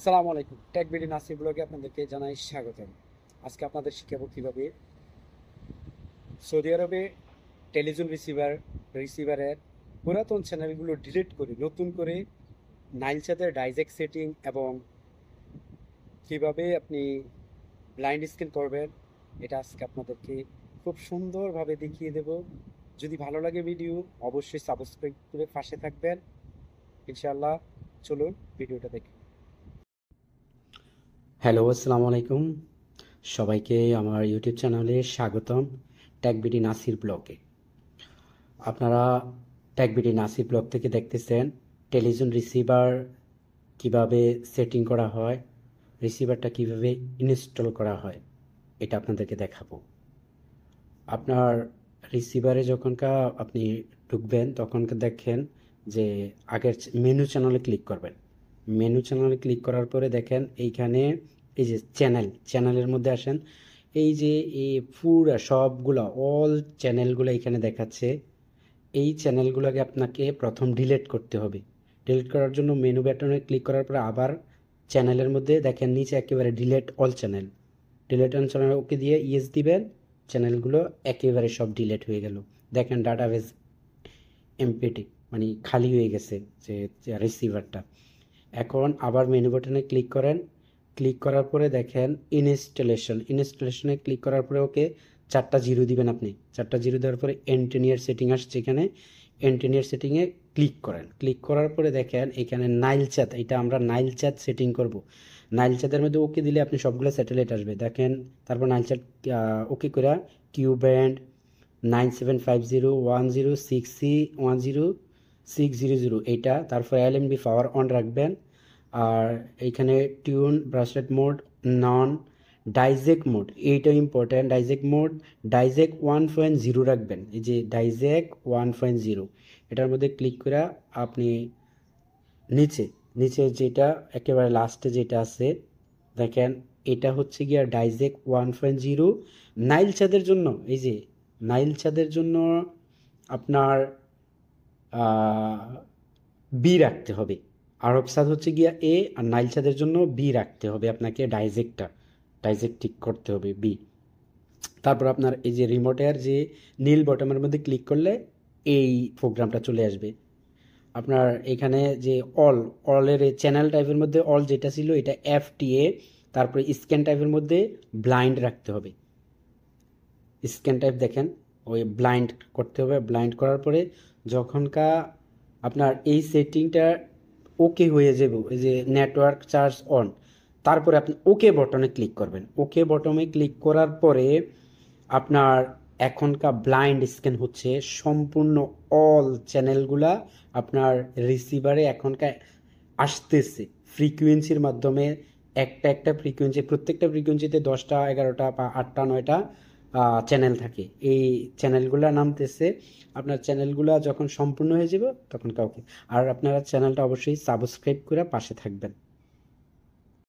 সালামু আলাইকুম। টেকবিডি নাসির ব্লগে আপনাদেরকে জানাই স্বাগতম। আজকে আপনাদের শিখাবো কিভাবে সৌদি আরবে টেলিভিশন রিসিভারের পুরাতন চ্যানেলগুলো ডিলিট করে নতুন করে নাইলস্যাটের ডাইজেক্ট সেটিং এবং কিভাবে আপনি ব্লাইন্ড স্ক্রিন করবেন, এটা আজকে আপনাদেরকে খুব সুন্দরভাবে দেখিয়ে দেব। যদি ভালো লাগে ভিডিও, অবশ্যই সাবস্ক্রাইব করে পাশে থাকবেন। ইনশাআল্লাহ, চলুন ভিডিওটা দেখি। হ্যালো, আসসালামু আলাইকুম। সবাইকে আমার ইউটিউব চ্যানেলে স্বাগতম, টেকবিডি নাসির ব্লগে। আপনারা টেকবিডি নাসির ব্লগ থেকে দেখতেছেন টেলিভিশন রিসিভার কিভাবে সেটিং করা হয়, রিসিভারটা কিভাবে ইনস্টল করা হয়, এটা আপনাদেরকে দেখাবো। আপনার রিসিভারে যখনকার আপনি ঢুকবেন তখনকার দেখেন যে আগের মেনু চ্যানেলে ক্লিক করবেন। মেনু চ্যানেলে ক্লিক করার পরে দেখেন এইখানে এই যে চ্যানেলের মধ্যে আসেন। এই যে এই পুরা সবগুলা অল চ্যানেলগুলো এখানে দেখাচ্ছে। এই চ্যানেলগুলোকে আপনাকে প্রথম ডিলিট করতে হবে। ডিলিট করার জন্য মেনু বাটনে ক্লিক করার পরে আবার চ্যানেলের মধ্যে দেখেন নিচে একেবারে delete all channel. Delete all channel okay দিয়ে ইয়েস দিবেন, চ্যানেলগুলো একেবারে সব ডিলিট হয়ে গেল। দেখেন ডাটাবেস এমপিটি মানে খালি হয়ে গেছে যে রিসিভারটা। এখন আবার মেনু বাটনে ক্লিক করেন। ক্লিক করার পরে দেখেন ইনস্টলেশনে ক্লিক করার পরে ওকে 4টা জিরো দিবেন। আপনি 4টা জিরো দেওয়ার পরে এন্টিনিয়ার সেটিং আসছে, এখানে এন্টিনিয়ার সেটিংয়ে ক্লিক করেন। ক্লিক করার পরে দেখেন এখানে নাইলচ্যাট, এটা আমরা নাইলচ্যাট সেটিং করব। নাইলচ্যাটের মধ্যে ওকে দিলে আপনি সবগুলো স্যাটেলাইট আসবে দেখেন। তারপর নাইলচ্যাট ওকে করে কিউ ব্যান্ড 97501066C10 এইটা, তারপর এলএমবি পাওয়ার অন রাখবেন। আর এইখানে টিউন ব্রাসলেট মোড নন, ডাইজেক মোড এইটা ইম্পর্ট্যান্ট। ডাইজেক 1.0 রাখবেন। এই যে ডাইজেক 1.0 এটার মধ্যে ক্লিক করে আপনি নিচে নিচে যেটা একেবারে লাস্টে যেটা আছে দেখেন, এটা হচ্ছে গিয়া ডাইজেক 1.0 নাইল চাঁদের জন্য। এই যে নাইল চাঁদের জন্য আপনার বি রাখতে হবে। আরব সাদ হচ্ছে গিয়া এ, আর নাইল চাঁদের জন্য বি রাখতে হবে আপনাকে। ডাইজেক্ট ঠিক করতে হবে বি। তারপর আপনার এই যে রিমোটের যে নীল বটমের মধ্যে ক্লিক করলে এই প্রোগ্রামটা চলে আসবে আপনার এখানে। যে অলের চ্যানেল টাইপের মধ্যে অল যেটা ছিল এটা এফটিএ। তারপরে স্ক্যান টাইপের মধ্যে ব্লাইন্ড রাখতে হবে। স্ক্যান টাইপ দেখেন ওই ব্লাইন্ড করতে হবে। ব্লাইন্ড করার পরে যখনকা আপনার এই সেটিংটা ওকে হয়ে যাবে, এই যে নেটওয়ার্ক চার্জ অন, তারপরে আপনি ওকে বটনে ক্লিক করবেন। ওকে বটনে ক্লিক করার পরে আপনার এখনকার ব্লাইন্ড স্ক্যান হচ্ছে সম্পূর্ণ অল চ্যানেলগুলা আপনার রিসিভারে এখনকার আসতেছে ফ্রিকুয়েন্সির মাধ্যমে। একটা একটা ফ্রিকুয়েন্সি, প্রত্যেকটা ফ্রিকুয়েন্সিতে 10টা 11টা বা 8টা 9টা চ্যানেল থাকে। এই চ্যানেলগুলো নামতেছে। আপনার চ্যানেলগুলো যখন সম্পূর্ণ হয়ে যাবে তখন কাউকে, আর আপনারা চ্যানেলটা অবশ্যই সাবস্ক্রাইব করে পাশে থাকবেন।